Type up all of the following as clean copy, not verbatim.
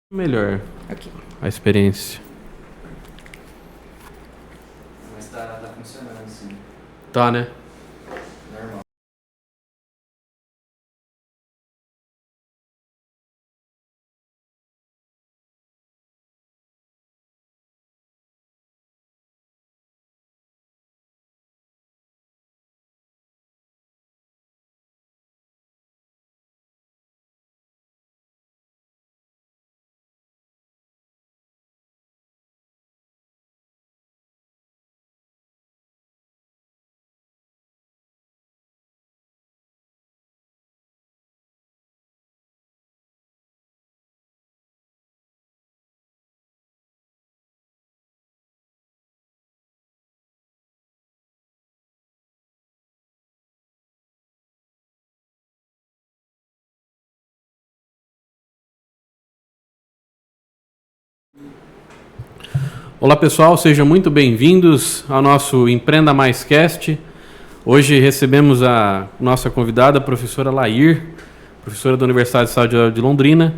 Melhor Ok. a experiência. Mas tá funcionando sim, Tá, né? normal. Olá pessoal, sejam muito bem-vindos ao nosso Empreenda Mais Cast. Hoje recebemos a nossa convidada, a professora Lair, professora da Universidade Estadual de Londrina,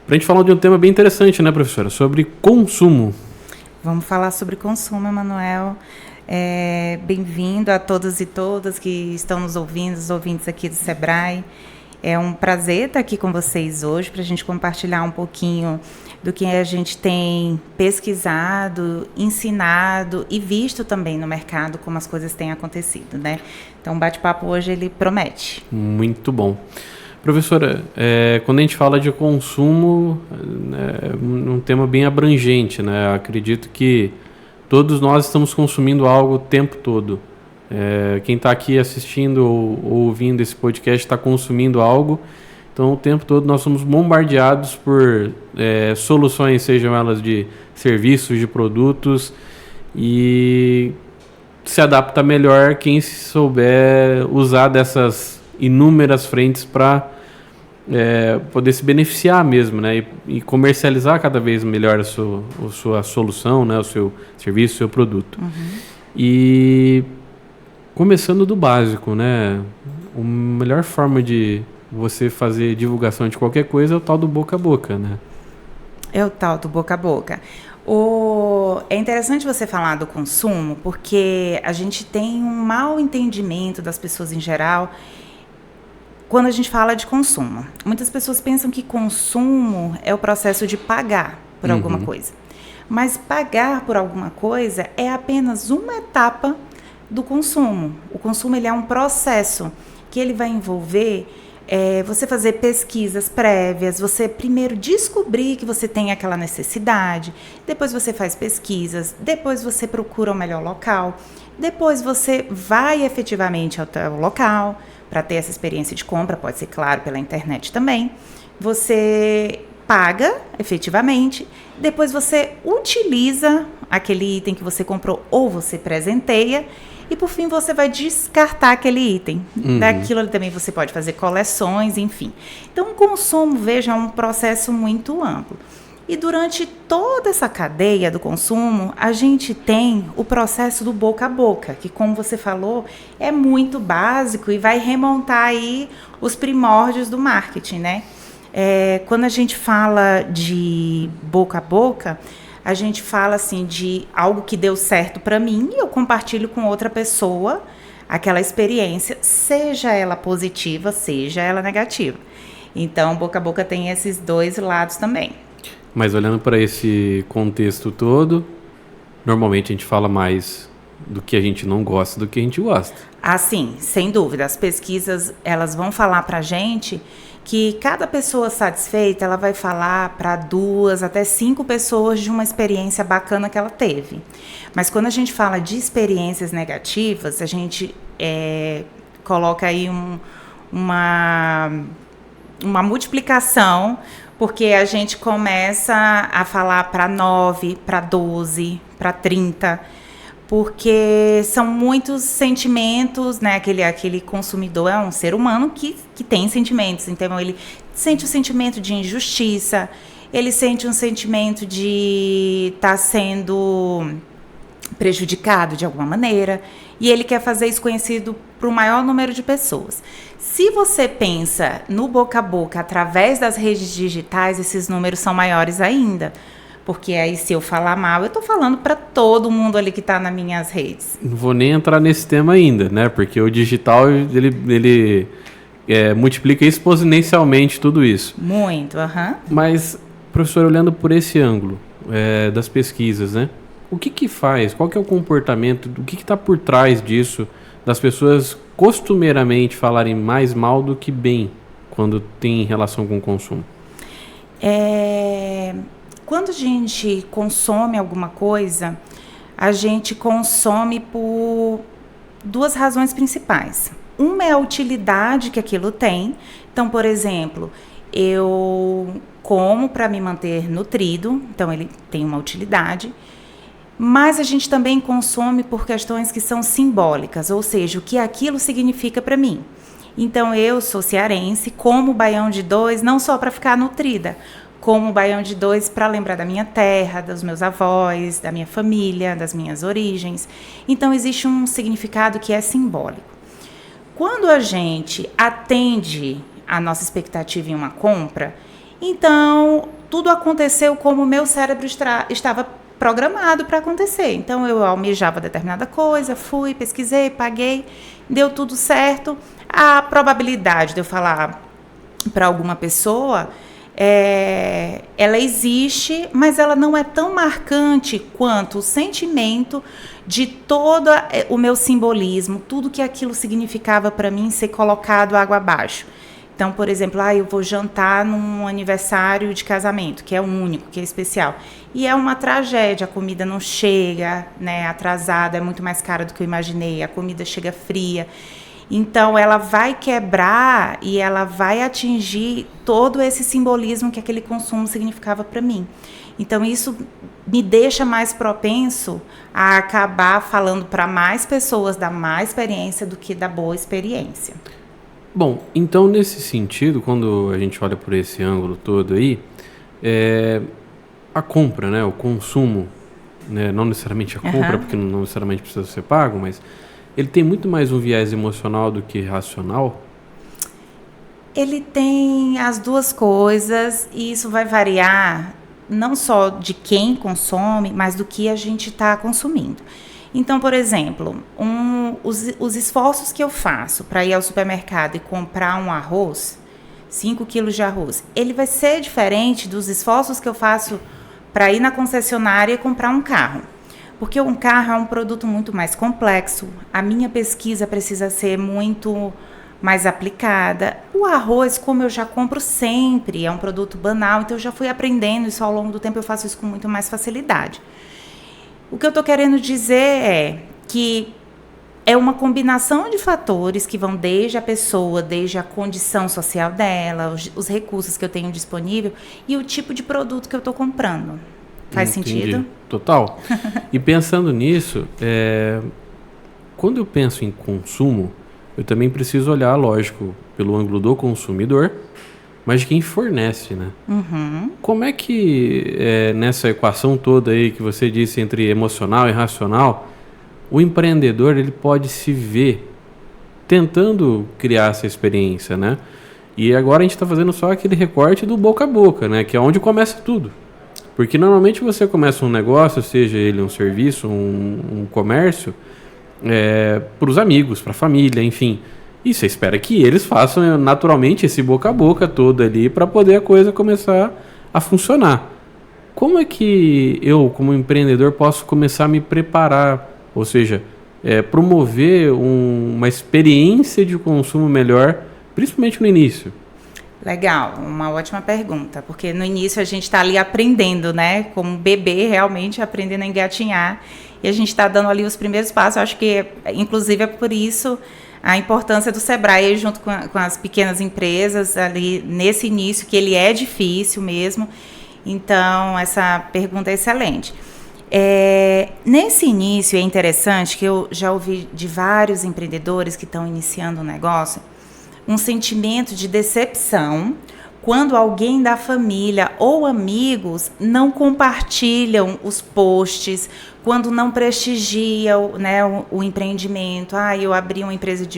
para a gente falar de um tema bem interessante, né, professora? Sobre consumo. Vamos falar sobre consumo, Emanuel. Bem-vindo a todos e todas que estão nos ouvindo, os ouvintes aqui do Sebrae. É um prazer estar aqui com vocês hoje para a gente compartilhar um pouquinho do que a gente tem pesquisado, ensinado e visto também no mercado, como as coisas têm acontecido, né? Então, o bate-papo hoje, ele promete. Muito bom. Professora, quando a gente fala de consumo, é um tema bem abrangente, né? Acredito que todos nós estamos consumindo algo o tempo todo. Quem está aqui assistindo ou ouvindo esse podcast está consumindo algo. Então, o tempo todo nós somos bombardeados por soluções, sejam elas de serviços, de produtos, e se adapta melhor quem souber usar dessas inúmeras frentes para poder se beneficiar mesmo, né? E comercializar cada vez melhor a sua solução, né? O seu serviço, o seu produto. Uhum. E começando do básico, né? A melhor forma de você fazer divulgação de qualquer coisa é o tal do boca a boca, né? É o tal do boca a boca. É interessante você falar do consumo, porque a gente tem um mau entendimento das pessoas em geral quando a gente fala de consumo. Muitas pessoas pensam que consumo é o processo de pagar por alguma coisa. Mas pagar por alguma coisa é apenas uma etapa do consumo. O consumo, ele é um processo que ele vai envolver você fazer pesquisas prévias, você primeiro descobrir que você tem aquela necessidade, depois você faz pesquisas, depois você procura o melhor local, depois você vai efetivamente ao local para ter essa experiência de compra, pode ser, claro, pela internet também. Você paga efetivamente, depois você utiliza aquele item que você comprou ou você presenteia, e por fim você vai descartar aquele item. Daquilo também você pode fazer coleções, enfim. Então o consumo, veja, é um processo muito amplo. E durante toda essa cadeia do consumo, a gente tem o processo do boca a boca, que, como você falou, é muito básico e vai remontar aí os primórdios do marketing, né? Quando a gente fala de boca a boca, a gente fala assim de algo que deu certo para mim e eu compartilho com outra pessoa aquela experiência, seja ela positiva, seja ela negativa. Então, boca a boca tem esses dois lados também. Mas olhando para esse contexto todo, normalmente a gente fala mais do que a gente não gosta do que a gente gosta. Ah, sim, sem dúvida. As pesquisas, elas vão falar para a gente que cada pessoa satisfeita, ela vai falar para 2 até 5 pessoas de uma experiência bacana que ela teve. Mas quando a gente fala de experiências negativas, a gente coloca aí uma multiplicação, porque a gente começa a falar para 9, para 12, para 30, porque são muitos sentimentos, né? Aquele consumidor é um ser humano que tem sentimentos, então ele sente o sentimento de injustiça, ele sente um sentimento de estar sendo prejudicado de alguma maneira. e ele quer fazer isso conhecido para o maior número de pessoas. Se você pensa no boca a boca através das redes digitais, esses números são maiores ainda. Porque aí, se eu falar mal, eu estou falando para todo mundo ali que está nas minhas redes. Não vou nem entrar nesse tema ainda, né? Porque o digital, ele multiplica exponencialmente tudo isso. Muito, Mas, professor, olhando por esse ângulo das pesquisas, né? O que faz? Qual que é o comportamento? O que está por trás disso? Das pessoas costumeiramente falarem mais mal do que bem quando tem relação com o consumo? Quando a gente consome alguma coisa, a gente consome por duas razões principais. Uma é a utilidade que aquilo tem. Então, por exemplo, eu como para me manter nutrido, então ele tem uma utilidade. Mas a gente também consome por questões que são simbólicas, ou seja, o que aquilo significa para mim. Então, eu sou cearense, como baião de dois, não só para ficar nutrida, como baião de dois para lembrar da minha terra, dos meus avós, da minha família, das minhas origens. Então, existe um significado que é simbólico. Quando a gente atende a nossa expectativa em uma compra, então, tudo aconteceu como o meu cérebro estava programado para acontecer. Então, eu almejava determinada coisa, fui, pesquisei, paguei, deu tudo certo. A probabilidade de eu falar para alguma pessoa, ela existe, mas ela não é tão marcante quanto o sentimento de todo o meu simbolismo, tudo que aquilo significava para mim ser colocado água abaixo. Então, por exemplo, eu vou jantar num aniversário de casamento, que é único, que é especial. E é uma tragédia, a comida não chega, né, atrasada, é muito mais cara do que eu imaginei, a comida chega fria. Então, ela vai quebrar e ela vai atingir todo esse simbolismo que aquele consumo significava para mim. Então, isso me deixa mais propenso a acabar falando para mais pessoas da má experiência do que da boa experiência. Bom, então nesse sentido, quando a gente olha por esse ângulo todo aí, a compra, né, o consumo, né, não necessariamente a compra, porque não necessariamente precisa ser pago, mas ele tem muito mais um viés emocional do que racional? Ele tem as duas coisas e isso vai variar não só de quem consome, mas do que a gente está consumindo. Então, por exemplo, os esforços que eu faço para ir ao supermercado e comprar um arroz, 5 quilos de arroz, ele vai ser diferente dos esforços que eu faço para ir na concessionária e comprar um carro. Porque um carro é um produto muito mais complexo, a minha pesquisa precisa ser muito mais aplicada. O arroz, como eu já compro sempre, é um produto banal, então eu já fui aprendendo isso ao longo do tempo, eu faço isso com muito mais facilidade. O que eu estou querendo dizer é que é uma combinação de fatores que vão desde a pessoa, desde a condição social dela, os recursos que eu tenho disponível e o tipo de produto que eu estou comprando. Faz sentido? Total. E pensando nisso, quando eu penso em consumo, eu também preciso olhar, lógico, pelo ângulo do consumidor, mas de quem fornece, né? Como é que, nessa equação toda aí que você disse entre emocional e racional, o empreendedor ele pode se ver tentando criar essa experiência, né? E agora a gente está fazendo só aquele recorte do boca a boca, né? Que é onde começa tudo. Porque normalmente você começa um negócio, seja ele um serviço, um comércio, para os amigos, para a família, enfim. E você espera que eles façam naturalmente esse boca a boca todo ali para poder a coisa começar a funcionar. Como é que eu, como empreendedor, posso começar a me preparar? Ou seja, promover uma experiência de consumo melhor, principalmente no início? Legal, uma ótima pergunta, porque no início a gente está ali aprendendo, né? Como bebê, realmente aprendendo a engatinhar, e a gente está dando ali os primeiros passos. Eu acho que, inclusive, é por isso a importância do Sebrae junto com as pequenas empresas ali nesse início, que ele é difícil mesmo. Então, essa pergunta é excelente. Nesse início é interessante que eu já ouvi de vários empreendedores que estão iniciando um negócio, um sentimento de decepção quando alguém da família ou amigos não compartilham os posts, quando não prestigiam, né, o empreendimento. Eu abri uma empresa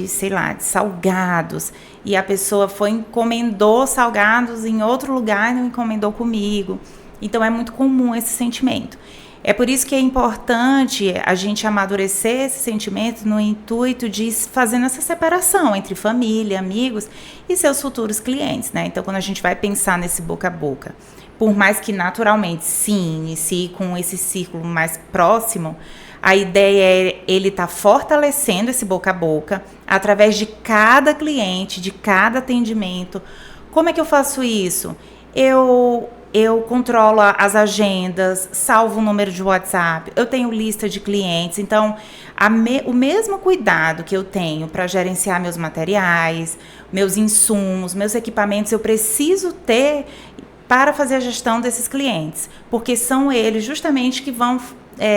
sei lá, de salgados, e a pessoa encomendou salgados em outro lugar e não encomendou comigo. Então, é muito comum esse sentimento. É por isso que é importante a gente amadurecer esse sentimento no intuito de fazendo essa separação entre família, amigos e seus futuros clientes, né? Então, quando a gente vai pensar nesse boca a boca, por mais que naturalmente sim, inicie com esse círculo mais próximo, a ideia é ele estar fortalecendo esse boca a boca através de cada cliente, de cada atendimento. Como é que eu faço isso? Eu controlo as agendas, salvo o número de WhatsApp, eu tenho lista de clientes. Então, o mesmo cuidado que eu tenho para gerenciar meus materiais, meus insumos, meus equipamentos, eu preciso ter para fazer a gestão desses clientes, porque são eles justamente que vão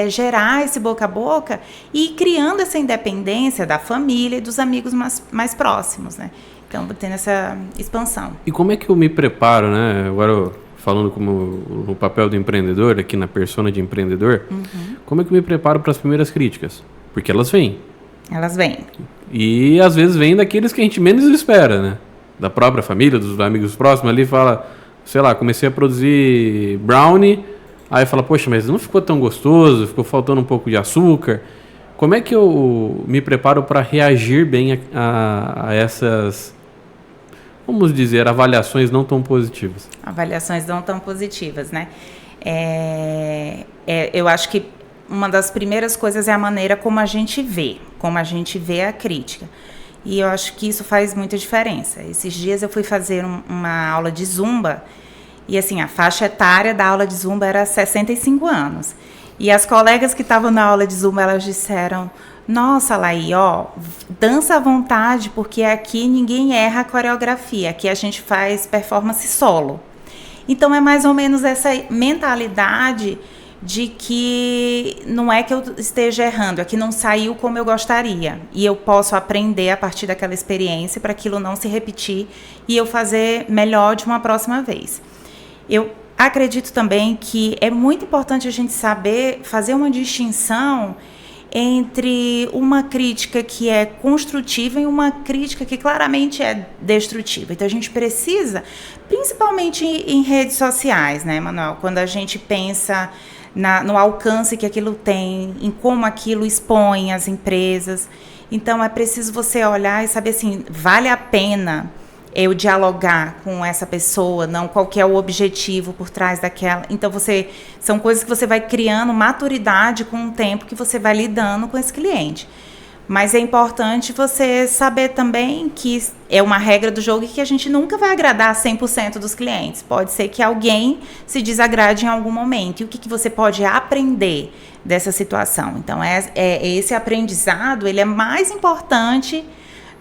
gerar esse boca a boca e ir criando essa independência da família e dos amigos mais próximos, né? Então, tendo essa expansão. E como é que eu me preparo, né? Agora, falando como no papel do empreendedor, aqui na persona de empreendedor, como é que eu me preparo para as primeiras críticas? Porque elas vêm. Elas vêm. E às vezes vêm daqueles que a gente menos espera, né? Da própria família, dos amigos próximos ali, fala, sei lá, comecei a produzir brownie, aí fala, poxa, mas não ficou tão gostoso, ficou faltando um pouco de açúcar. Como é que eu me preparo para reagir bem a essas, vamos dizer, avaliações não tão positivas? Avaliações não tão positivas, né? Eu acho que uma das primeiras coisas é a maneira como a gente vê a crítica. E eu acho que isso faz muita diferença. Esses dias eu fui fazer uma aula de Zumba, e assim, a faixa etária da aula de Zumba era 65 anos. E as colegas que estavam na aula de Zumba, elas disseram, nossa, Laí, dança à vontade, porque aqui ninguém erra a coreografia, aqui a gente faz performance solo. Então, é mais ou menos essa mentalidade de que não é que eu esteja errando, é que não saiu como eu gostaria. E eu posso aprender a partir daquela experiência para aquilo não se repetir e eu fazer melhor de uma próxima vez. Eu acredito também que é muito importante a gente saber fazer uma distinção entre uma crítica que é construtiva e uma crítica que claramente é destrutiva. Então, a gente precisa, principalmente em redes sociais, né, Manuel? Quando a gente pensa no alcance que aquilo tem, em como aquilo expõe as empresas. Então, é preciso você olhar e saber, assim, vale a pena eu dialogar com essa pessoa, não qual que é o objetivo por trás daquela. Então, são coisas que você vai criando maturidade com o tempo que você vai lidando com esse cliente. Mas é importante você saber também que é uma regra do jogo e que a gente nunca vai agradar 100% dos clientes. Pode ser que alguém se desagrade em algum momento. E o que você pode aprender dessa situação? Então, esse aprendizado, ele é mais importante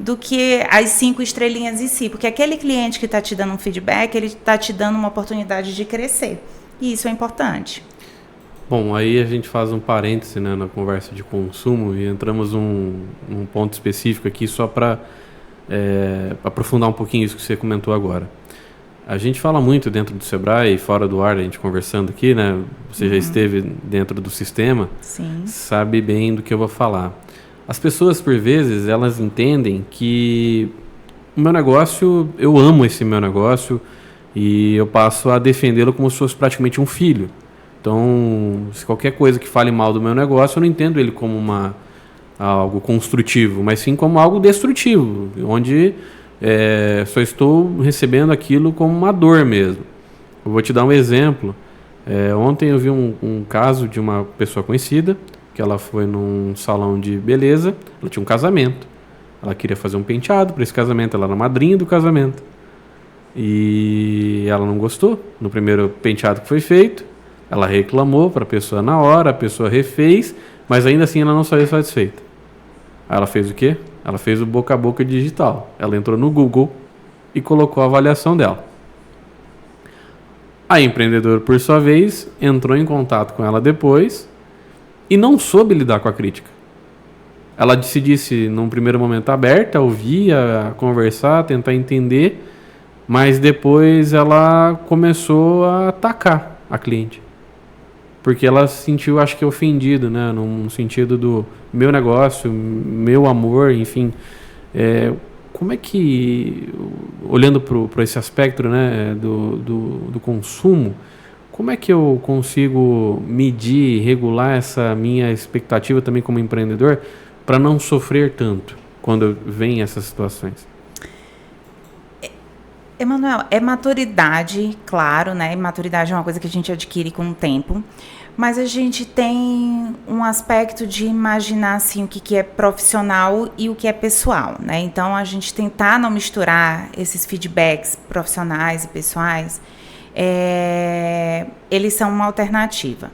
do que as 5 estrelinhas em si, porque aquele cliente que está te dando um feedback, ele está te dando uma oportunidade de crescer, e isso é importante. Bom, aí a gente faz um parêntese, né, na conversa de consumo e entramos num ponto específico aqui só para aprofundar um pouquinho isso que você comentou agora. A gente fala muito dentro do Sebrae e fora do ar, a gente conversando aqui, né, você já esteve dentro do sistema, Sim. Sabe bem do que eu vou falar. As pessoas, por vezes, elas entendem que o meu negócio, eu amo esse meu negócio e eu passo a defendê-lo como se fosse praticamente um filho. Então, se qualquer coisa que fale mal do meu negócio, eu não entendo ele como algo construtivo, mas sim como algo destrutivo, onde só estou recebendo aquilo como uma dor mesmo. Eu vou te dar um exemplo. Ontem eu vi um caso de uma pessoa conhecida, que ela foi num salão de beleza, ela tinha um casamento, ela queria fazer um penteado para esse casamento, ela era madrinha do casamento, e ela não gostou no primeiro penteado que foi feito, ela reclamou para a pessoa na hora, a pessoa refez, mas ainda assim ela não saiu satisfeita. Aí ela fez o quê? Ela fez o boca a boca digital, ela entrou no Google e colocou a avaliação dela. A empreendedora, por sua vez, entrou em contato com ela depois e não soube lidar com a crítica. Ela se disse, num primeiro momento, aberta a ouvir, a conversar, a tentar entender, mas depois ela começou a atacar a cliente. Porque ela se sentiu, acho que, ofendida, né? No sentido do meu negócio, meu amor, enfim. Como é que, olhando para esse aspecto, né, do consumo, como é que eu consigo medir, regular essa minha expectativa também como empreendedor para não sofrer tanto quando vem essas situações? Emanuel, é maturidade, claro, né? Maturidade é uma coisa que a gente adquire com o tempo, mas a gente tem um aspecto de imaginar assim o que é profissional e o que é pessoal, né? Então a gente tentar não misturar esses feedbacks profissionais e pessoais, eles são uma alternativa.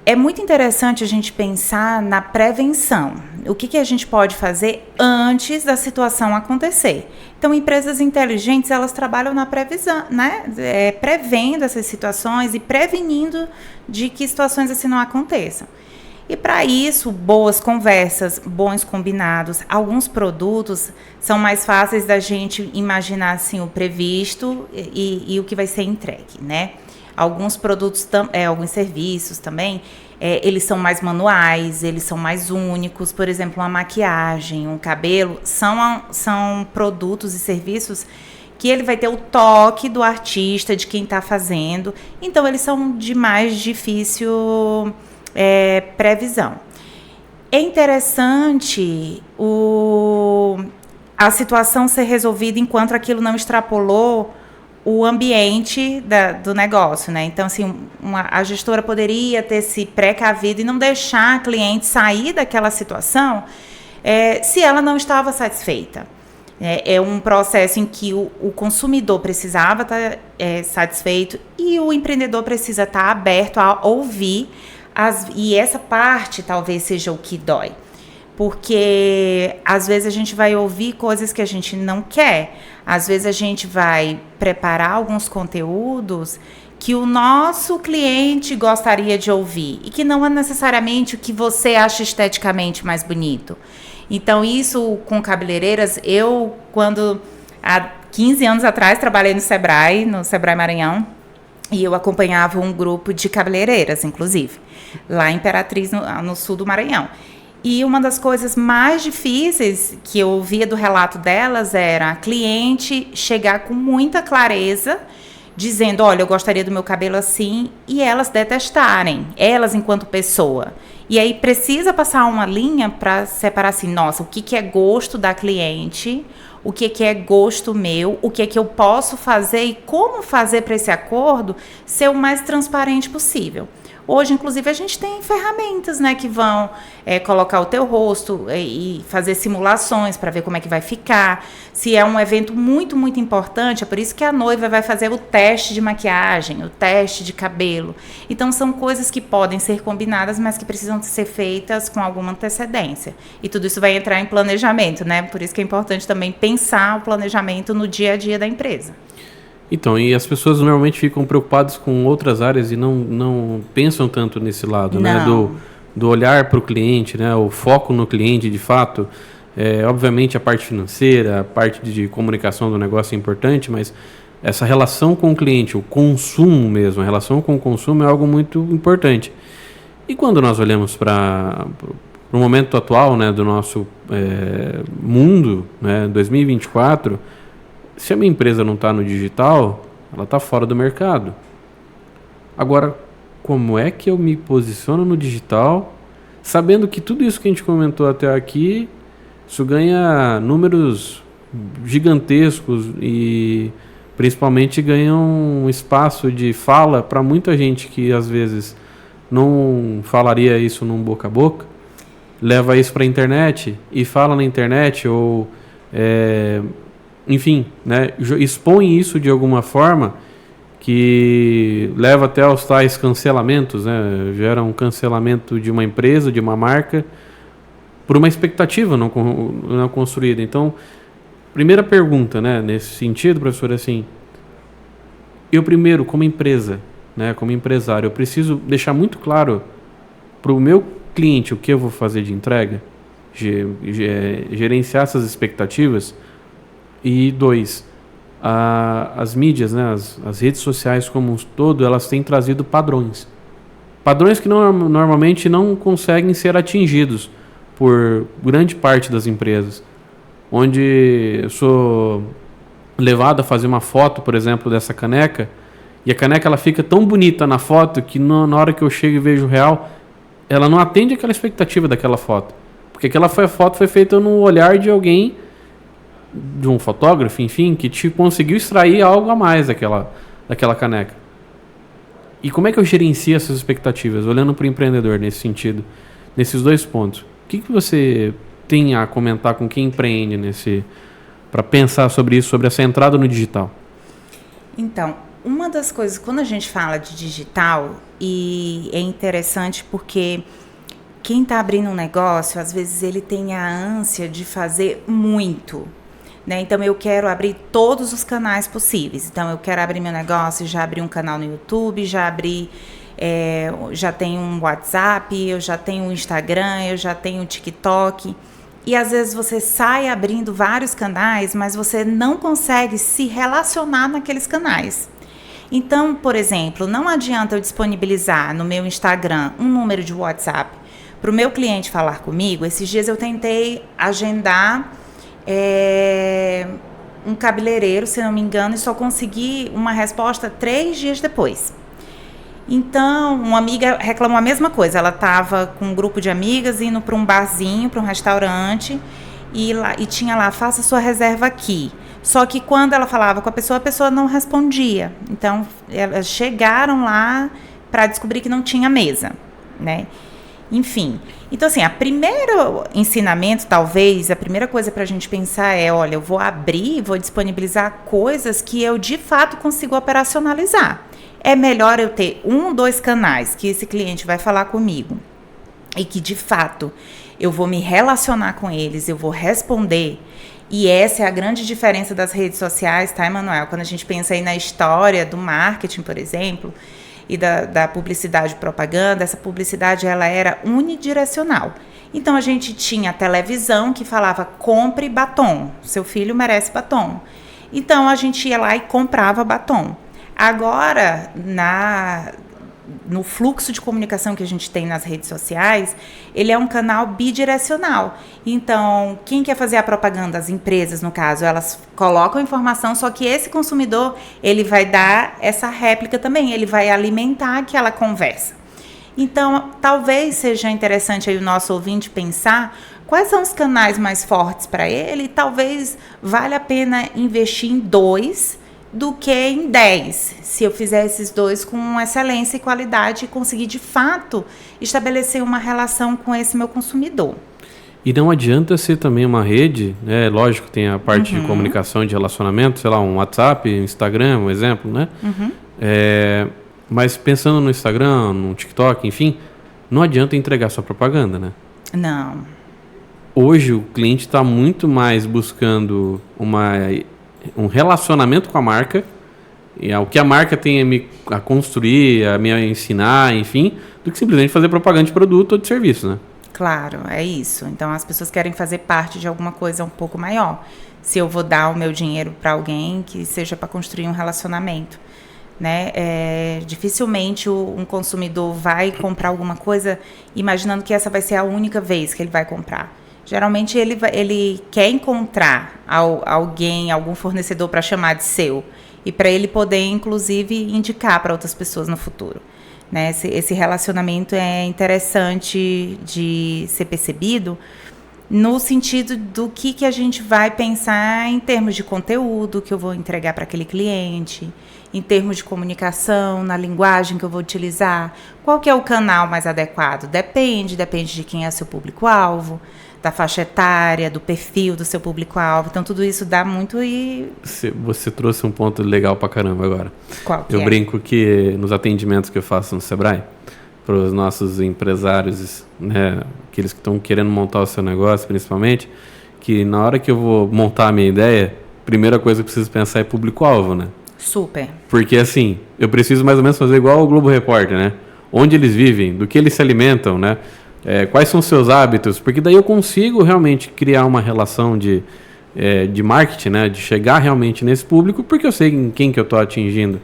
É muito interessante a gente pensar na prevenção. O que a gente pode fazer antes da situação acontecer? Então, empresas inteligentes, elas trabalham na previsão, né? Prevendo essas situações e prevenindo de que situações assim não aconteçam. E para isso, boas conversas, bons combinados. Alguns produtos são mais fáceis da gente imaginar assim, o previsto e o que vai ser entregue, né? Alguns produtos, alguns serviços também, eles são mais manuais, eles são mais únicos. Por exemplo, uma maquiagem, um cabelo, são produtos e serviços que ele vai ter o toque do artista, de quem está fazendo. Então, eles são de mais difícil previsão. É interessante a situação ser resolvida enquanto aquilo não extrapolou o ambiente do negócio, né? Então, assim, a gestora poderia ter se precavido e não deixar a cliente sair daquela situação se ela não estava satisfeita. É um processo em que o consumidor precisava estar satisfeito e o empreendedor precisa estar aberto a ouvir, e essa parte talvez seja o que dói. Porque às vezes a gente vai ouvir coisas que a gente não quer. Às vezes a gente vai preparar alguns conteúdos que o nosso cliente gostaria de ouvir e que não é necessariamente o que você acha esteticamente mais bonito. Então, isso com cabeleireiras, quando há 15 anos atrás trabalhei no Sebrae Maranhão, e eu acompanhava um grupo de cabeleireiras, inclusive, lá em Imperatriz, no sul do Maranhão. E uma das coisas mais difíceis que eu ouvia do relato delas era a cliente chegar com muita clareza, dizendo, olha, eu gostaria do meu cabelo assim, e elas detestarem, elas enquanto pessoa. E aí precisa passar uma linha para separar assim, nossa, o que é gosto da cliente, o que é gosto meu, o que eu posso fazer e como fazer para esse acordo ser o mais transparente possível. Hoje, inclusive, a gente tem ferramentas, né, que vão colocar o teu rosto e fazer simulações para ver como é que vai ficar. Se é um evento muito, muito importante, é por isso que a noiva vai fazer o teste de maquiagem, o teste de cabelo. Então, são coisas que podem ser combinadas, mas que precisam ser feitas com alguma antecedência. E tudo isso vai entrar em planejamento, né? Por isso que é importante também pensar o planejamento no dia a dia da empresa. Então, e as pessoas normalmente ficam preocupadas com outras áreas e não pensam tanto nesse lado, né? Do olhar para o cliente, né? O foco no cliente, de fato. Obviamente, a parte financeira, a parte de comunicação do negócio é importante, mas essa relação com o cliente, o consumo mesmo, a relação com o consumo é algo muito importante. E quando nós olhamos para o momento atual, né, do nosso mundo, né, 2024... Se a minha empresa não está no digital, ela está fora do mercado. Agora, como é que eu me posiciono no digital, sabendo que tudo isso que a gente comentou até aqui, isso ganha números gigantescos e principalmente ganha um espaço de fala para muita gente que às vezes não falaria isso num boca a boca, leva isso para a internet e fala na internet ou... enfim, né, expõe isso de alguma forma que leva até aos tais cancelamentos, né, gera um cancelamento de uma empresa, de uma marca, por uma expectativa não construída. Então, primeira pergunta, né, nesse sentido, professor, assim, eu primeiro, como empresa, né, como empresário, eu preciso deixar muito claro para o meu cliente o que eu vou fazer de entrega, gerenciar essas expectativas. E 2, as mídias, né, as redes sociais como um todo, elas têm trazido padrões. Padrões que normalmente não conseguem ser atingidos por grande parte das empresas. Onde eu sou levado a fazer uma foto, por exemplo, dessa caneca, e a caneca ela fica tão bonita na foto que na hora que eu chego e vejo o real, ela não atende aquela expectativa daquela foto. Porque aquela foto foi feita no olhar de alguém, de um fotógrafo, enfim, que conseguiu extrair algo a mais daquela caneca. E como é que eu gerencio essas expectativas, olhando para o empreendedor nesse sentido, nesses dois pontos? O que você tem a comentar com quem empreende para pensar sobre isso, sobre essa entrada no digital? Então, uma das coisas, quando a gente fala de digital, e é interessante porque quem está abrindo um negócio, às vezes ele tem a ânsia de fazer muito, né? Então, eu quero abrir todos os canais possíveis. Então, eu quero abrir meu negócio, já abri um canal no YouTube, já tenho um WhatsApp, eu já tenho um Instagram, eu já tenho um TikTok. E às vezes você sai abrindo vários canais, mas você não consegue se relacionar naqueles canais. Então, por exemplo, não adianta eu disponibilizar no meu Instagram um número de WhatsApp para o meu cliente falar comigo. Esses dias eu tentei agendar um cabeleireiro, se não me engano, e só consegui uma resposta 3 dias depois. Então, uma amiga reclamou a mesma coisa. Ela estava com um grupo de amigas indo para um barzinho, para um restaurante, e tinha lá, faça sua reserva aqui. Só que quando ela falava com a pessoa não respondia. Então, elas chegaram lá para descobrir que não tinha mesa, né? Enfim. Então, assim, a primeiro ensinamento, talvez, a primeira coisa para a gente pensar é, olha, eu vou abrir, vou disponibilizar coisas que eu, de fato, consigo operacionalizar. É melhor eu ter 1, 2 canais que esse cliente vai falar comigo e que, de fato, eu vou me relacionar com eles, eu vou responder. E essa é a grande diferença das redes sociais, tá, Emanuel? Quando a gente pensa aí na história do marketing, por exemplo, e da publicidade e propaganda, essa publicidade ela era unidirecional. Então, a gente tinha a televisão que falava, compre batom, seu filho merece batom. Então, a gente ia lá e comprava batom. Agora, no fluxo de comunicação que a gente tem nas redes sociais, ele é um canal bidirecional. Então, quem quer fazer a propaganda, as empresas, no caso, elas colocam informação, só que esse consumidor, ele vai dar essa réplica também, ele vai alimentar aquela conversa. Então, talvez seja interessante aí o nosso ouvinte pensar quais são os canais mais fortes para ele, e talvez valha a pena investir em 2 do que em 10, se eu fizer esses 2 com excelência e qualidade e conseguir, de fato, estabelecer uma relação com esse meu consumidor. E não adianta ser também uma rede, né? Lógico, tem a parte de comunicação, de relacionamento, sei lá, um WhatsApp, Instagram, um exemplo, né? Mas pensando no Instagram, no TikTok, enfim, não adianta entregar sua propaganda, né? Não. Hoje o cliente está muito mais buscando um relacionamento com a marca, e o que a marca tem a construir, a me ensinar, enfim, do que simplesmente fazer propaganda de produto ou de serviço, né? Claro, é isso. Então, as pessoas querem fazer parte de alguma coisa um pouco maior. Se eu vou dar o meu dinheiro para alguém, que seja para construir um relacionamento, né? Dificilmente um consumidor vai comprar alguma coisa imaginando que essa vai ser a única vez que ele vai comprar. Geralmente ele quer encontrar alguém, algum fornecedor para chamar de seu, e para ele poder, inclusive, indicar para outras pessoas no futuro, né? Esse relacionamento é interessante de ser percebido no sentido do que a gente vai pensar em termos de conteúdo que eu vou entregar para aquele cliente, em termos de comunicação, na linguagem que eu vou utilizar, qual que é o canal mais adequado? Depende de quem é seu público-alvo, da faixa etária, do perfil do seu público-alvo. Então, tudo isso dá muito e... Você trouxe um ponto legal pra caramba agora. Qual que Eu brinco que nos atendimentos que eu faço no Sebrae, para os nossos empresários, né, aqueles que estão querendo montar o seu negócio, principalmente, que na hora que eu vou montar a minha ideia, a primeira coisa que eu preciso pensar é público-alvo, né? Super. Porque, assim, eu preciso mais ou menos fazer igual o Globo Repórter, né? Onde eles vivem, do que eles se alimentam, né? Quais são os seus hábitos, porque daí eu consigo realmente criar uma relação de de marketing, né? De chegar realmente nesse público, porque eu sei em quem que eu estou atingindo.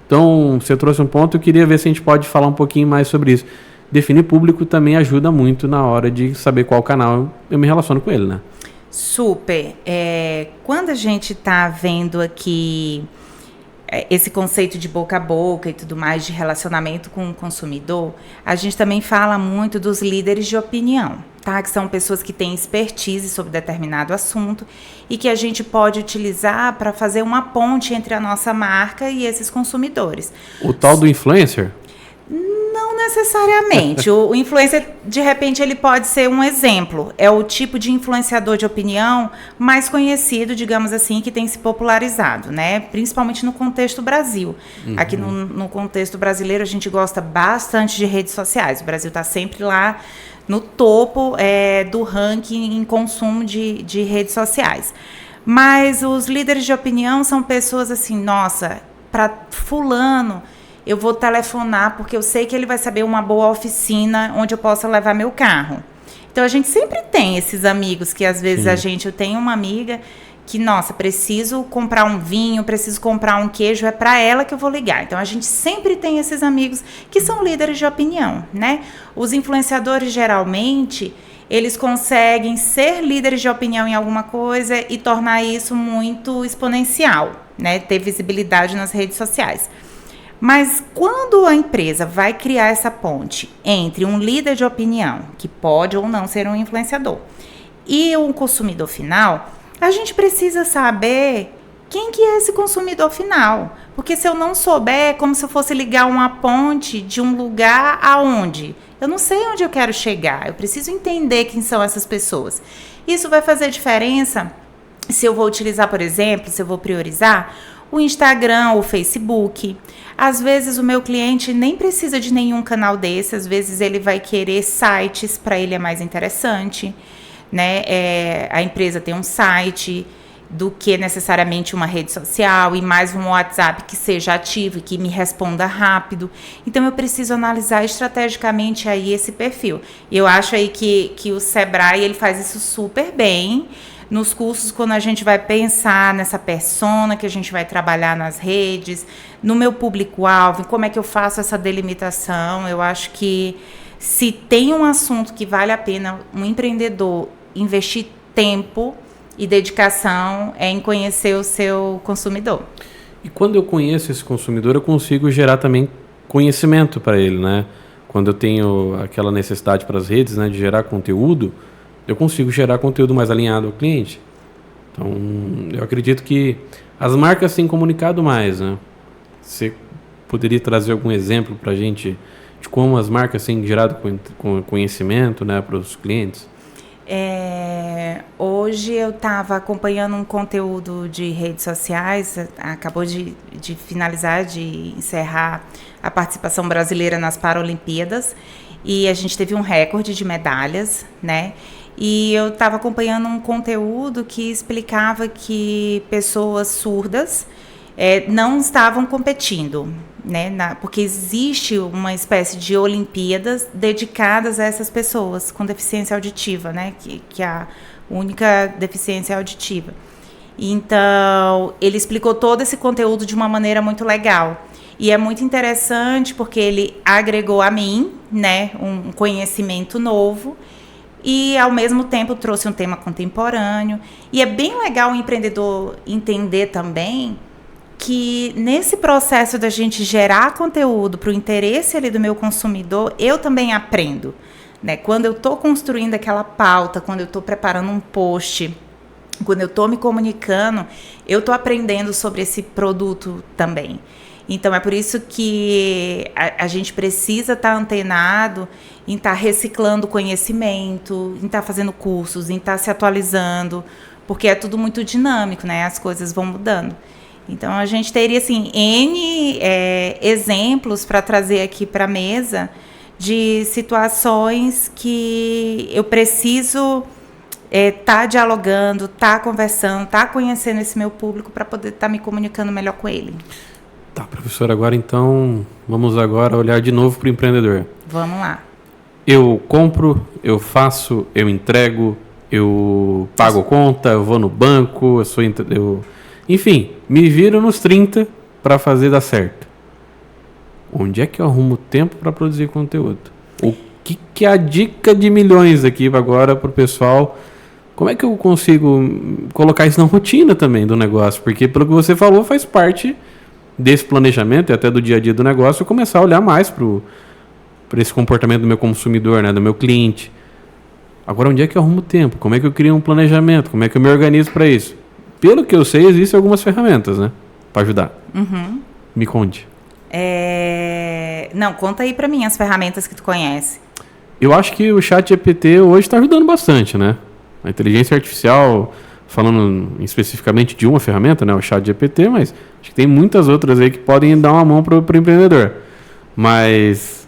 Então, você trouxe um ponto, eu queria ver se a gente pode falar um pouquinho mais sobre isso. Definir público também ajuda muito na hora de saber qual canal eu me relaciono com ele, né? Super. Quando a gente está vendo aqui esse conceito de boca a boca e tudo mais, de relacionamento com o consumidor, a gente também fala muito dos líderes de opinião, tá? Que são pessoas que têm expertise sobre determinado assunto e que a gente pode utilizar para fazer uma ponte entre a nossa marca e esses consumidores. O tal do influencer? Não necessariamente. O influencer, de repente, ele pode ser um exemplo. É o tipo de influenciador de opinião mais conhecido, digamos assim, que tem se popularizado, né? Principalmente no contexto Brasil. Aqui no contexto brasileiro, a gente gosta bastante de redes sociais. O Brasil está sempre lá no topo do ranking em consumo de redes sociais. Mas os líderes de opinião são pessoas assim, nossa, para fulano eu vou telefonar porque eu sei que ele vai saber uma boa oficina onde eu possa levar meu carro. Então, a gente sempre tem esses amigos que, às vezes, eu tenho uma amiga que, nossa, preciso comprar um vinho, preciso comprar um queijo, é para ela que eu vou ligar. Então, a gente sempre tem esses amigos que são líderes de opinião, né? Os influenciadores, geralmente, eles conseguem ser líderes de opinião em alguma coisa e tornar isso muito exponencial, né? Ter visibilidade nas redes sociais. Mas quando a empresa vai criar essa ponte entre um líder de opinião, que pode ou não ser um influenciador, e um consumidor final, a gente precisa saber quem que é esse consumidor final. Porque se eu não souber, é como se eu fosse ligar uma ponte de um lugar aonde? Eu não sei onde eu quero chegar, eu preciso entender quem são essas pessoas. Isso vai fazer diferença se eu vou utilizar, por exemplo, se eu vou priorizar o Instagram ou o Facebook. Às vezes o meu cliente nem precisa de nenhum canal desse, às vezes ele vai querer sites, para ele é mais interessante, né? A empresa tem um site do que necessariamente uma rede social e mais um WhatsApp que seja ativo e que me responda rápido. Então eu preciso analisar estrategicamente aí esse perfil. Eu acho aí que o Sebrae ele faz isso super bem. Nos cursos, quando a gente vai pensar nessa persona que a gente vai trabalhar nas redes, no meu público-alvo, como é que eu faço essa delimitação, eu acho que se tem um assunto que vale a pena um empreendedor investir tempo e dedicação é em conhecer o seu consumidor. E quando eu conheço esse consumidor, eu consigo gerar também conhecimento para ele, né? Quando eu tenho aquela necessidade para as redes, né, de gerar conteúdo, eu consigo gerar conteúdo mais alinhado ao cliente. Então, eu acredito que as marcas têm comunicado mais, né? Você poderia trazer algum exemplo para a gente de como as marcas têm gerado conhecimento, né, para os clientes? Hoje eu estava acompanhando um conteúdo de redes sociais, acabou de finalizar, de encerrar a participação brasileira nas Paralimpíadas, e a gente teve um recorde de medalhas, né? E eu estava acompanhando um conteúdo que explicava que pessoas surdas não estavam competindo, né? Porque existe uma espécie de Olimpíadas dedicadas a essas pessoas com deficiência auditiva, né? Que a única deficiência é auditiva. Então, ele explicou todo esse conteúdo de uma maneira muito legal. E é muito interessante porque ele agregou a mim, né, um conhecimento novo, e, ao mesmo tempo, trouxe um tema contemporâneo. E é bem legal o empreendedor entender também que, nesse processo da gente gerar conteúdo para o interesse ali do meu consumidor, eu também aprendo, né? Quando eu estou construindo aquela pauta, quando eu estou preparando um post, quando eu estou me comunicando, eu estou aprendendo sobre esse produto também. Então, é por isso que a gente precisa estar antenado em estar reciclando conhecimento, em estar fazendo cursos, em estar se atualizando, porque é tudo muito dinâmico, né? As coisas vão mudando. Então, a gente teria, assim, N exemplos para trazer aqui para a mesa de situações que eu preciso estar dialogando, estar conversando, estar conhecendo esse meu público para poder estar me comunicando melhor com ele. Tá, professora, agora então, vamos agora olhar de novo para o empreendedor. Vamos lá. Eu compro, eu faço, eu entrego, eu pago conta, eu vou no banco, enfim, me viro nos 30 para fazer dar certo. Onde é que eu arrumo tempo para produzir conteúdo? O que é a dica de milhões aqui agora para o pessoal? Como é que eu consigo colocar isso na rotina também do negócio? Porque, pelo que você falou, faz parte desse planejamento e até do dia a dia do negócio, eu começar a olhar mais para esse comportamento do meu consumidor, né, do meu cliente. Agora, onde é que eu arrumo tempo? Como é que eu crio um planejamento? Como é que eu me organizo para isso? Pelo que eu sei, existem algumas ferramentas, né, para ajudar. Uhum. Me conte. Não, conta aí para mim as ferramentas que tu conhece. Eu acho que o ChatGPT hoje está ajudando bastante, né? A inteligência artificial, falando especificamente de uma ferramenta, né, o ChatGPT, mas acho que tem muitas outras aí que podem dar uma mão para o empreendedor. Mas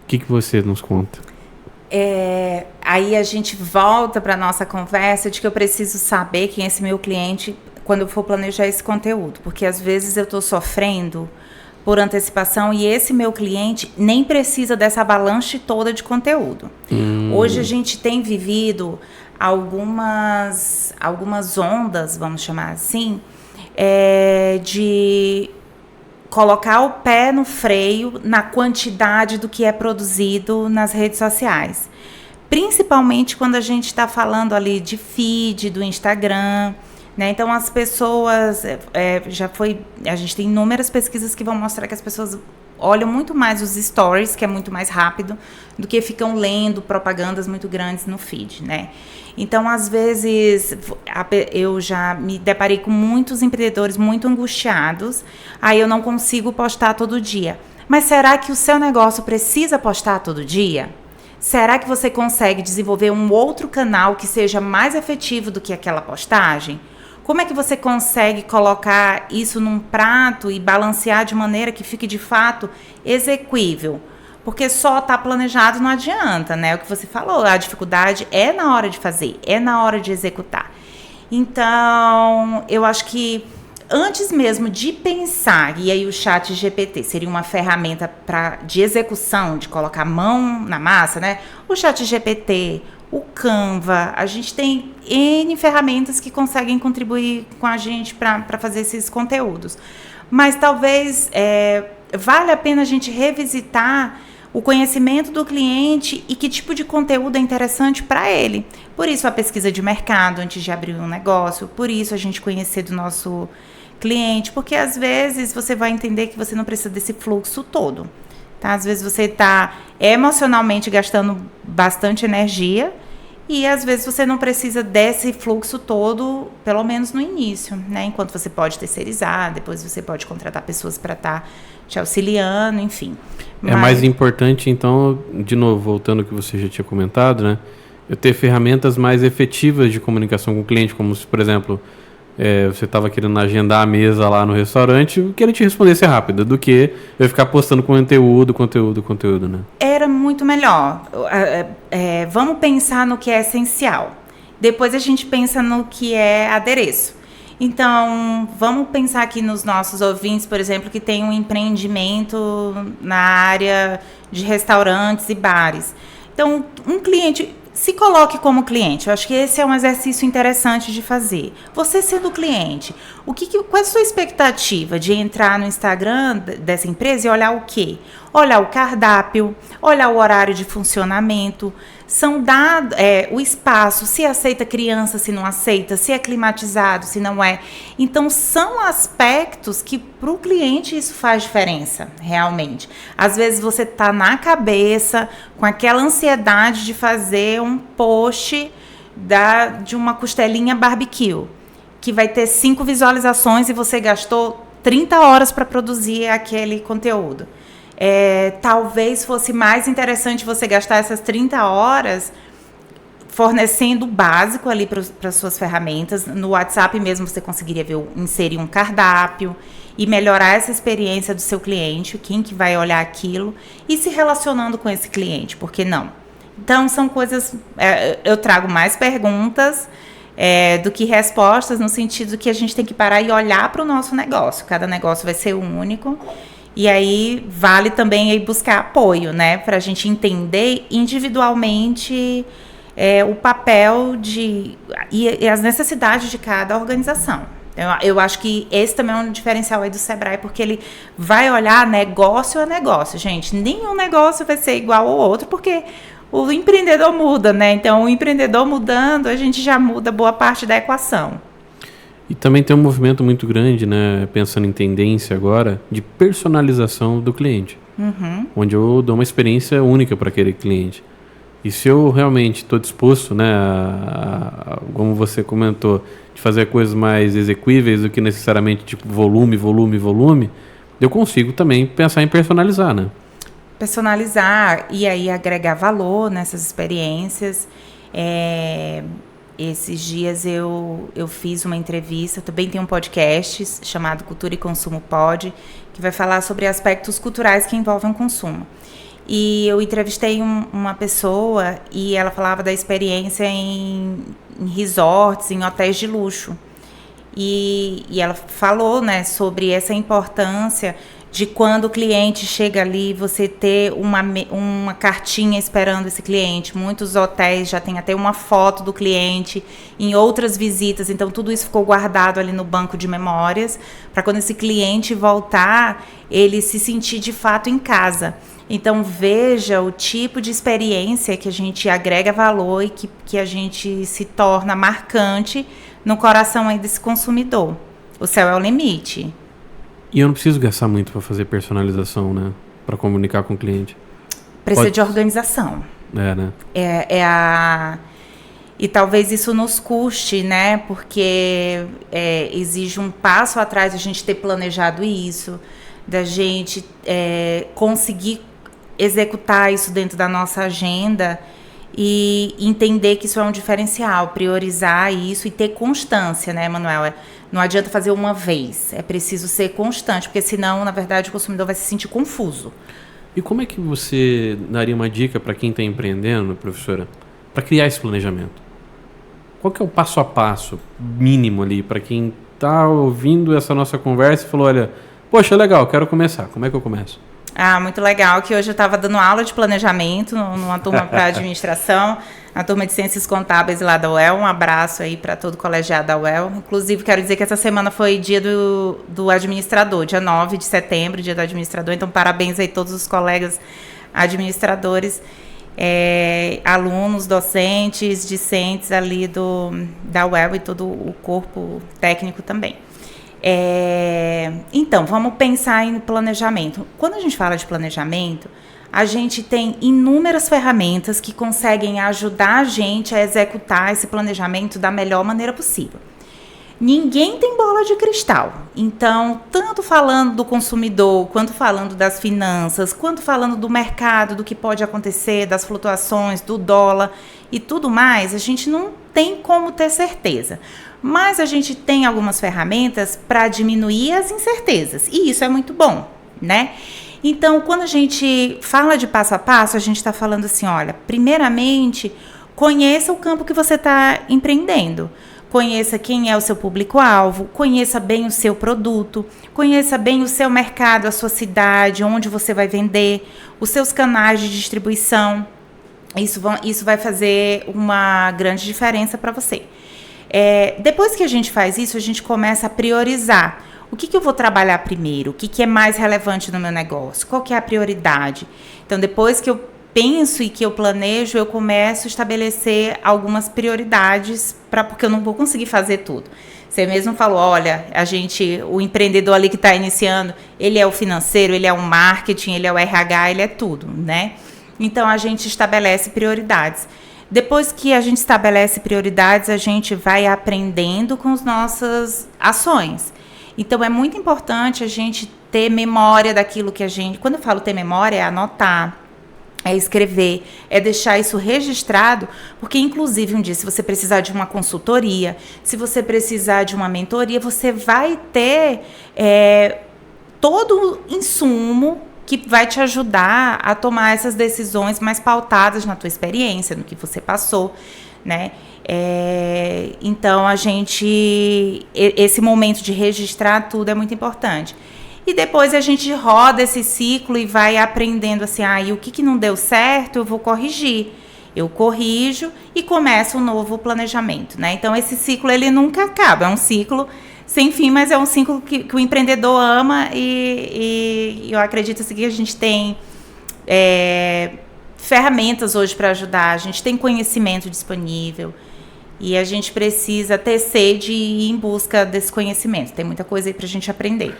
o que você nos conta? Aí a gente volta para a nossa conversa de que eu preciso saber quem é esse meu cliente quando eu for planejar esse conteúdo. Porque às vezes eu estou sofrendo por antecipação e esse meu cliente nem precisa dessa avalanche toda de conteúdo. Hoje a gente tem vivido algumas ondas, vamos chamar assim, de colocar o pé no freio na quantidade do que é produzido nas redes sociais. Principalmente quando a gente está falando ali de feed, do Instagram, né? Então as pessoas, a gente tem inúmeras pesquisas que vão mostrar que as pessoas olham muito mais os stories, que é muito mais rápido, do que ficam lendo propagandas muito grandes no feed, né? Então, às vezes, eu já me deparei com muitos empreendedores muito angustiados, aí eu não consigo postar todo dia. Mas será que o seu negócio precisa postar todo dia? Será que você consegue desenvolver um outro canal que seja mais efetivo do que aquela postagem? Como é que você consegue colocar isso num prato e balancear de maneira que fique de fato execuível? Porque só tá planejado não adianta, né? O que você falou, a dificuldade é na hora de fazer, é na hora de executar. Então, eu acho que antes mesmo de pensar, e aí o ChatGPT seria uma ferramenta de execução, de colocar a mão na massa, né? O ChatGPT, o Canva, a gente tem N ferramentas que conseguem contribuir com a gente para fazer esses conteúdos. Mas talvez vale a pena a gente revisitar o conhecimento do cliente e que tipo de conteúdo é interessante para ele. Por isso a pesquisa de mercado antes de abrir um negócio, por isso a gente conhecer do nosso cliente, porque às vezes você vai entender que você não precisa desse fluxo todo. Tá? Às vezes você está emocionalmente gastando bastante energia e às vezes você não precisa desse fluxo todo, pelo menos no início, né? Enquanto você pode terceirizar, depois você pode contratar pessoas para estar te auxiliando, enfim. É mais importante, então, de novo, voltando ao que você já tinha comentado, né? Eu ter ferramentas mais efetivas de comunicação com o cliente, como se, por exemplo, você estava querendo agendar a mesa lá no restaurante, eu queria te respondesse rápido, do que eu ficar postando conteúdo, né? Era muito melhor. Vamos pensar no que é essencial. Depois a gente pensa no que é adereço. Então, vamos pensar aqui nos nossos ouvintes, por exemplo, que tem um empreendimento na área de restaurantes e bares. Então, um cliente, se coloque como cliente. Eu acho que esse é um exercício interessante de fazer. Você sendo cliente, qual é a sua expectativa de entrar no Instagram dessa empresa e olhar o quê? Olhar o cardápio, olhar o horário de funcionamento, são dados, o espaço, se aceita criança, se não aceita, se é climatizado, se não é. Então, são aspectos que para o cliente isso faz diferença, realmente. Às vezes você está na cabeça com aquela ansiedade de fazer um post de uma costelinha barbecue, que vai ter 5 visualizações e você gastou 30 horas para produzir aquele conteúdo. Talvez fosse mais interessante você gastar essas 30 horas fornecendo o básico ali para as suas ferramentas. No WhatsApp mesmo você conseguiria inserir um cardápio e melhorar essa experiência do seu cliente, quem que vai olhar aquilo, e se relacionando com esse cliente, por que não? Então, são coisas... eu trago mais perguntas do que respostas, no sentido que a gente tem que parar e olhar para o nosso negócio. Cada negócio vai ser único. E aí, vale também aí buscar apoio, né? Para a gente entender individualmente o papel e as necessidades de cada organização. Eu acho que esse também é um diferencial aí do Sebrae, porque ele vai olhar negócio a negócio. Gente, nenhum negócio vai ser igual ao outro, porque o empreendedor muda, né? Então, o empreendedor mudando, a gente já muda boa parte da equação. E também tem um movimento muito grande, né, pensando em tendência agora, de personalização do cliente. Onde eu dou uma experiência única para aquele cliente. E se eu realmente estou disposto, né, como você comentou, de fazer coisas mais execuíveis do que necessariamente tipo volume, eu consigo também pensar em personalizar, né? Personalizar e aí agregar valor nessas experiências. Esses dias eu fiz uma entrevista, também tem um podcast chamado Cultura e Consumo Pod, que vai falar sobre aspectos culturais que envolvem o consumo. E eu entrevistei uma pessoa e ela falava da experiência em resorts, em hotéis de luxo. E ela falou, né, sobre essa importância de quando o cliente chega ali, você ter uma cartinha esperando esse cliente. Muitos hotéis já tem até uma foto do cliente em outras visitas, então tudo isso ficou guardado ali no banco de memórias, para quando esse cliente voltar, ele se sentir de fato em casa. Então veja o tipo de experiência que a gente agrega valor e que a gente se torna marcante no coração aí desse consumidor. O céu é o limite. E eu não preciso gastar muito para fazer personalização, né? Para comunicar com o cliente. Precisa de organização. Né? E talvez isso nos custe, né? Porque exige um passo atrás a gente ter planejado isso, da gente conseguir executar isso dentro da nossa agenda e entender que isso é um diferencial, priorizar isso e ter constância, né, Manuel? Não adianta fazer uma vez, é preciso ser constante, porque senão, na verdade, o consumidor vai se sentir confuso. E como é que você daria uma dica para quem está empreendendo, professora, para criar esse planejamento? Qual que é o passo a passo mínimo ali para quem está ouvindo essa nossa conversa e falou, olha, poxa, legal, quero começar, como é que eu começo? Muito legal, que hoje eu estava dando aula de planejamento numa turma para administração, a turma de Ciências Contábeis lá da UEL. Um abraço aí para todo o colegiado da UEL. Inclusive, quero dizer que essa semana foi dia do administrador, dia 9 de setembro, dia do administrador. Então, parabéns aí a todos os colegas administradores, alunos, docentes, discentes ali da UEL e todo o corpo técnico também. Então, vamos pensar em planejamento. Quando a gente fala de planejamento, a gente tem inúmeras ferramentas que conseguem ajudar a gente a executar esse planejamento da melhor maneira possível. Ninguém tem bola de cristal. Então, tanto falando do consumidor, quanto falando das finanças, quanto falando do mercado, do que pode acontecer, das flutuações, do dólar e tudo mais, a gente não tem como ter certeza. Mas a gente tem algumas ferramentas para diminuir as incertezas. E isso é muito bom, né? Então, quando a gente fala de passo a passo, a gente está falando assim, olha, primeiramente, conheça o campo que você está empreendendo. Conheça quem é o seu público-alvo, conheça bem o seu produto, conheça bem o seu mercado, a sua cidade, onde você vai vender, os seus canais de distribuição. Isso vai fazer uma grande diferença para você. Depois que a gente faz isso, a gente começa a priorizar. O que eu vou trabalhar primeiro? O que é mais relevante no meu negócio? Qual que é a prioridade? Então, depois que eu penso e que eu planejo, eu começo a estabelecer algumas prioridades, porque eu não vou conseguir fazer tudo. Você mesmo falou, olha, o empreendedor ali que está iniciando, ele é o financeiro, ele é o marketing, ele é o RH, ele é tudo, né? Então, a gente estabelece prioridades. Depois que a gente estabelece prioridades, a gente vai aprendendo com as nossas ações. Então, é muito importante a gente ter memória daquilo que a gente... Quando eu falo ter memória, é anotar, é escrever, é deixar isso registrado, porque, inclusive, um dia, se você precisar de uma consultoria, se você precisar de uma mentoria, você vai ter todo o insumo que vai te ajudar a tomar essas decisões mais pautadas na tua experiência, no que você passou, né? Então, esse momento de registrar tudo é muito importante. E depois a gente roda esse ciclo e vai aprendendo assim, e o que não deu certo, eu vou corrigir. Eu corrijo e começo um novo planejamento, né? Então, esse ciclo, ele nunca acaba. É um ciclo sem fim, mas é um ciclo que o empreendedor ama e eu acredito assim, que a gente tem ferramentas hoje para ajudar, a gente tem conhecimento disponível e a gente precisa ter sede e ir em busca desse conhecimento. Tem muita coisa aí para a gente aprender.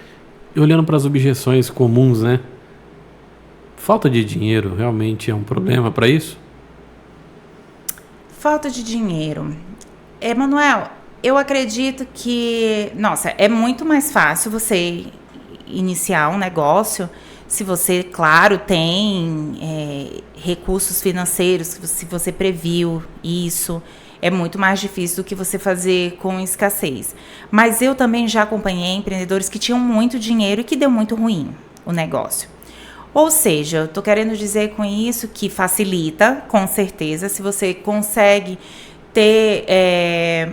E olhando para as objeções comuns, né? Falta de dinheiro realmente é um problema para isso? Falta de dinheiro. Emanuel, eu acredito que, nossa, é muito mais fácil você iniciar um negócio se você, claro, tem recursos financeiros, se você previu isso. É muito mais difícil do que você fazer com escassez. Mas eu também já acompanhei empreendedores que tinham muito dinheiro e que deu muito ruim o negócio. Ou seja, eu estou querendo dizer com isso que facilita, com certeza, se você consegue ter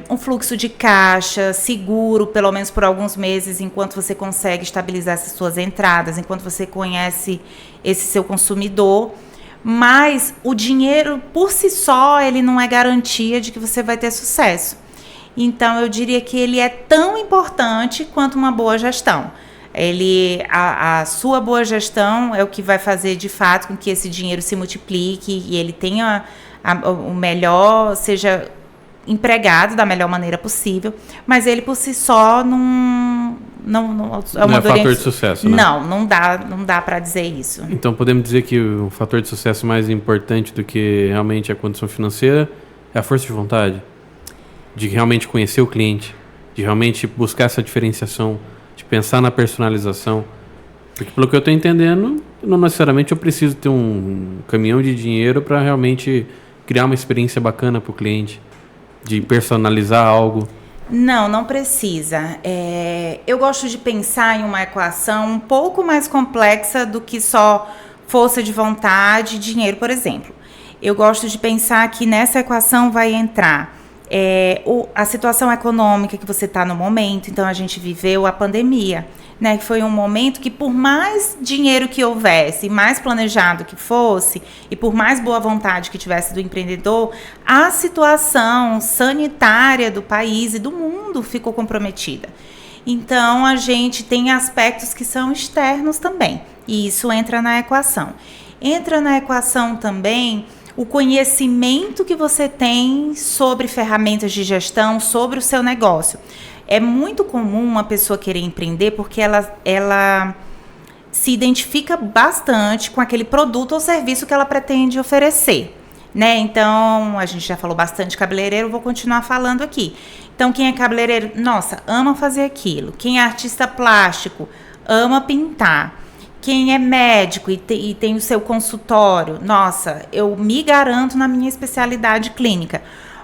um fluxo de caixa seguro, pelo menos por alguns meses, enquanto você consegue estabilizar essas suas entradas, enquanto você conhece esse seu consumidor. Mas o dinheiro, por si só, ele não é garantia de que você vai ter sucesso. Então, eu diria que ele é tão importante quanto uma boa gestão. A sua boa gestão é o que vai fazer, de fato, com que esse dinheiro se multiplique e ele tenha o melhor, seja empregado da melhor maneira possível, mas ele por si só não é fator de sucesso, né? Não dá para dizer isso. Então podemos dizer que o fator de sucesso mais importante do que realmente a condição financeira é a força de vontade, de realmente conhecer o cliente, de realmente buscar essa diferenciação, de pensar na personalização. Porque pelo que eu estou entendendo, não necessariamente eu preciso ter um caminhão de dinheiro para realmente criar uma experiência bacana para o cliente, de personalizar algo. Não precisa. Eu gosto de pensar em uma equação um pouco mais complexa do que só força de vontade e dinheiro, por exemplo. Eu gosto de pensar que nessa equação vai entrar a situação econômica que você está no momento. Então, a gente viveu a pandemia, né? Que foi um momento que, por mais dinheiro que houvesse, mais planejado que fosse, e por mais boa vontade que tivesse do empreendedor, a situação sanitária do país e do mundo ficou comprometida. Então, a gente tem aspectos que são externos também, e isso entra na equação. Entra na equação também o conhecimento que você tem sobre ferramentas de gestão, sobre o seu negócio. É muito comum uma pessoa querer empreender porque ela se identifica bastante com aquele produto ou serviço que ela pretende oferecer, né? Então, a gente já falou bastante de cabeleireiro, vou continuar falando aqui. Então, quem é cabeleireiro, nossa, ama fazer aquilo. Quem é artista plástico, ama pintar. Quem é médico e tem o seu consultório, nossa, eu me garanto na minha especialidade clínica.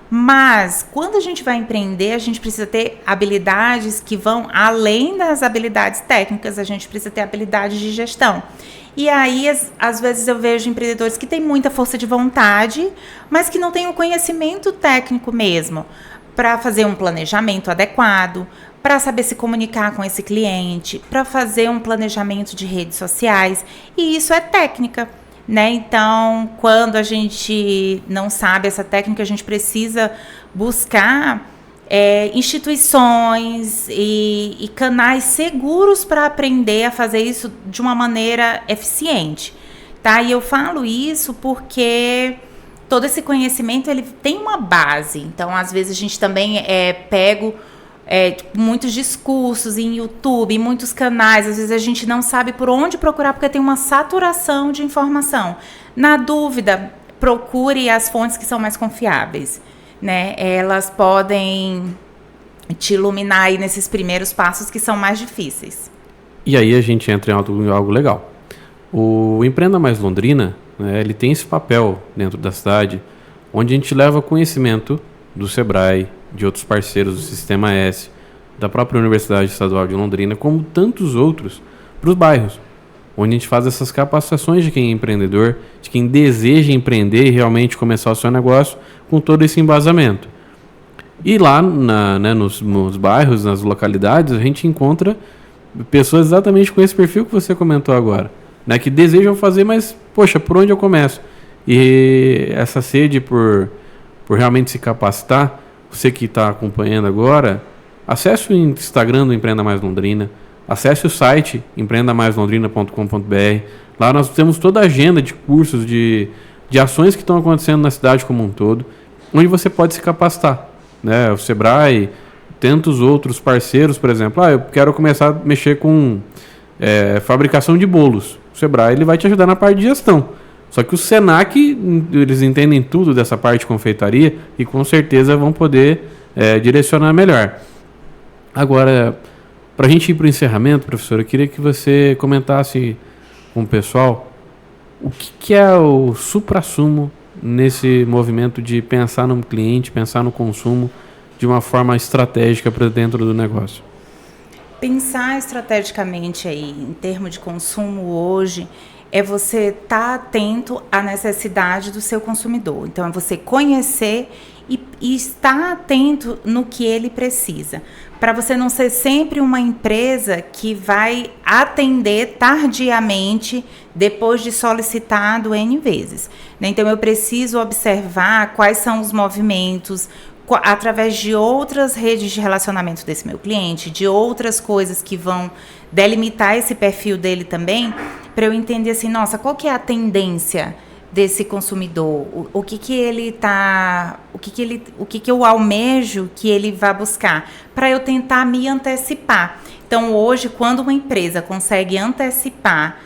Mas, quando a gente vai empreender, a gente precisa ter habilidades que vão além das habilidades técnicas, a gente precisa ter habilidades de gestão. E aí, às vezes eu vejo empreendedores que têm muita força de vontade, mas que não têm o conhecimento técnico mesmo para fazer um planejamento adequado, para saber se comunicar com esse cliente, para fazer um planejamento de redes sociais, e isso é técnica, né? Então, quando a gente não sabe essa técnica, a gente precisa buscar instituições e canais seguros para aprender a fazer isso de uma maneira eficiente, tá? E eu falo isso porque todo esse conhecimento, ele tem uma base. Então, às vezes, a gente também pega muitos discursos em YouTube, em muitos canais, às vezes a gente não sabe por onde procurar porque tem uma saturação de informação. Na dúvida, procure as fontes que são mais confiáveis, né? Elas podem te iluminar aí nesses primeiros passos que são mais difíceis. E aí a gente entra em algo legal. O Empreenda Mais Londrina, né, ele tem esse papel dentro da cidade, onde a gente leva conhecimento do Sebrae, de outros parceiros do Sistema S, da própria Universidade Estadual de Londrina, como tantos outros, para os bairros, onde a gente faz essas capacitações de quem é empreendedor, de quem deseja empreender e realmente começar o seu negócio, com todo esse embasamento. E lá nos bairros, nas localidades, a gente encontra pessoas exatamente com esse perfil que você comentou agora, né, que desejam fazer, mas, poxa, por onde eu começo? E essa sede por realmente se capacitar, você que está acompanhando agora, acesse o Instagram do Empreenda Mais Londrina, acesse o site empreendamaislondrina.com.br. Lá nós temos toda a agenda de cursos, de ações que estão acontecendo na cidade como um todo, onde você pode se capacitar, né? O Sebrae, tantos outros parceiros, por exemplo, eu quero começar a mexer com fabricação de bolos. O Sebrae ele vai te ajudar na parte de gestão. Só que o Senac, eles entendem tudo dessa parte de confeitaria e com certeza vão poder direcionar melhor. Agora, para a gente ir para o encerramento, professora, eu queria que você comentasse com o pessoal o que é o suprassumo nesse movimento de pensar no cliente, pensar no consumo de uma forma estratégica para dentro do negócio. Pensar estrategicamente aí, em termos de consumo hoje, é você estar atento à necessidade do seu consumidor. Então, é você conhecer e estar atento no que ele precisa. Para você não ser sempre uma empresa que vai atender tardiamente depois de solicitado N vezes. Então, eu preciso observar quais são os movimentos, através de outras redes de relacionamento desse meu cliente, de outras coisas que vão delimitar esse perfil dele também, para eu entender assim, nossa, qual que é a tendência desse consumidor? O que ele tá, o que eu almejo que ele vá buscar, para eu tentar me antecipar. Então, hoje, quando uma empresa consegue antecipar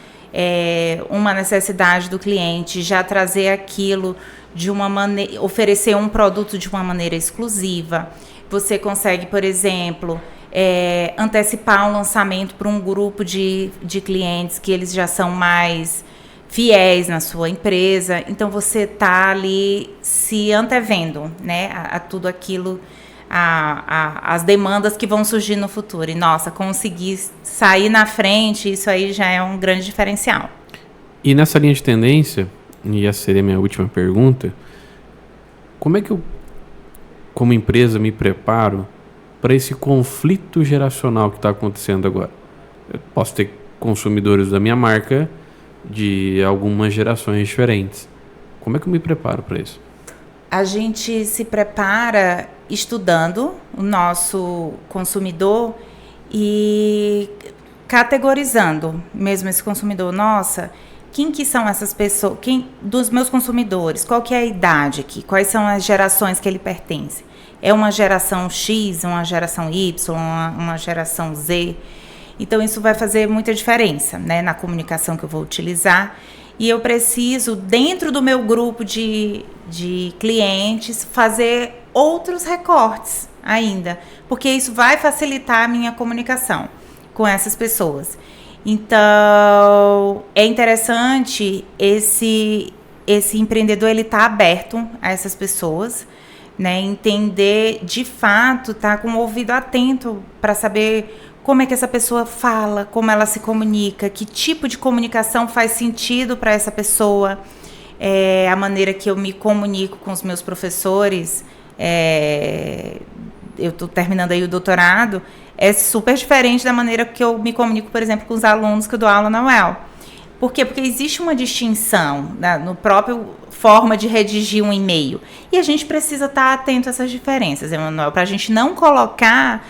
uma necessidade do cliente, já trazer aquilo de uma maneira, oferecer um produto de uma maneira exclusiva. Você consegue, por exemplo, antecipar um lançamento para um grupo de clientes que eles já são mais fiéis na sua empresa. Então, você está ali se antevendo, né, a tudo aquilo, as demandas que vão surgir no futuro. E, nossa, conseguir sair na frente, isso aí já é um grande diferencial. E nessa linha de tendência, e essa seria a minha última pergunta, como é que eu, como empresa, me preparo para esse conflito geracional que está acontecendo agora? Eu posso ter consumidores da minha marca de algumas gerações diferentes. Como é que eu me preparo para isso? A gente se prepara estudando o nosso consumidor e categorizando mesmo esse consumidor. Nossa, quem que são essas pessoas? Quem dos meus consumidores? Qual que é a idade aqui? Quais são as gerações que ele pertence? É uma geração X, uma geração Y, uma geração Z? Então, isso vai fazer muita diferença, né, na comunicação que eu vou utilizar. E eu preciso, dentro do meu grupo de clientes, fazer outros recortes ainda, porque isso vai facilitar a minha comunicação com essas pessoas. Então, é interessante esse empreendedor, ele tá aberto a essas pessoas, né? Entender, de fato, tá com o ouvido atento para saber como é que essa pessoa fala, como ela se comunica, que tipo de comunicação faz sentido para essa pessoa, a maneira que eu me comunico com os meus professores. Eu estou terminando aí o doutorado, é super diferente da maneira que eu me comunico, por exemplo, com os alunos que eu dou aula na UEL. Por quê? Porque existe uma distinção, né, no próprio forma de redigir um e-mail. E a gente precisa estar atento a essas diferenças, Emanuel, para a gente não colocar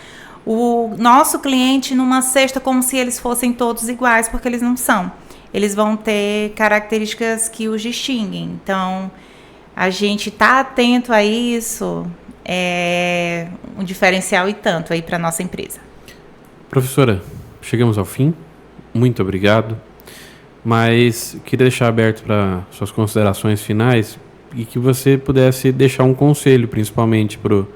o nosso cliente numa cesta como se eles fossem todos iguais, porque eles não são. Eles vão ter características que os distinguem. Então, a gente tá atento a isso é um diferencial e tanto aí para nossa empresa. Professora, chegamos ao fim. Muito obrigado. Mas queria deixar aberto para suas considerações finais e que você pudesse deixar um conselho, principalmente para os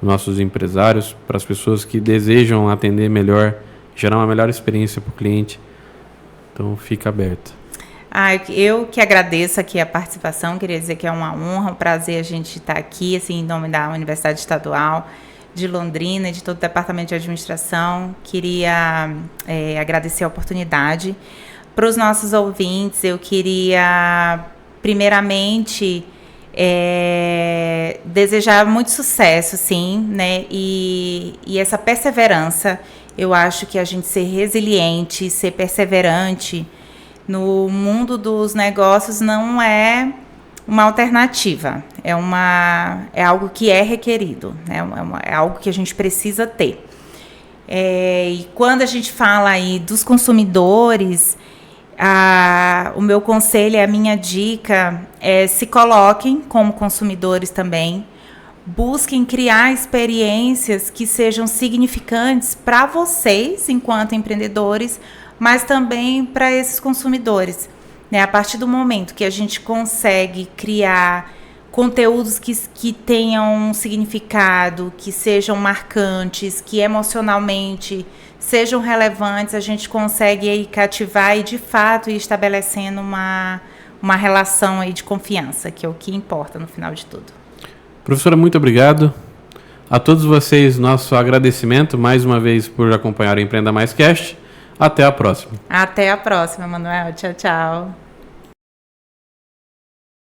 nossos empresários, para as pessoas que desejam atender melhor, gerar uma melhor experiência para o cliente. Então, fica aberto. Eu que agradeço aqui a participação, queria dizer que é uma honra, um prazer a gente estar aqui, assim, em nome da Universidade Estadual de Londrina e de todo o Departamento de Administração. Queria agradecer a oportunidade. Para os nossos ouvintes, eu queria, primeiramente, desejar muito sucesso, sim, né? E essa perseverança, eu acho que a gente ser resiliente, ser perseverante no mundo dos negócios não é uma alternativa, é algo que é requerido, né? É algo que a gente precisa ter. E quando a gente fala aí dos consumidores, o meu conselho, a minha dica é se coloquem como consumidores também, busquem criar experiências que sejam significantes para vocês enquanto empreendedores, mas também para esses consumidores. Né, a partir do momento que a gente consegue criar conteúdos que tenham um significado, que sejam marcantes, que emocionalmente sejam relevantes, a gente consegue aí cativar e, de fato, ir estabelecendo uma relação aí de confiança, que é o que importa no final de tudo. Professora, muito obrigado. A todos vocês, nosso agradecimento mais uma vez por acompanhar o Empreenda Mais Cast. Até a próxima. Até a próxima, Manuel. Tchau, tchau.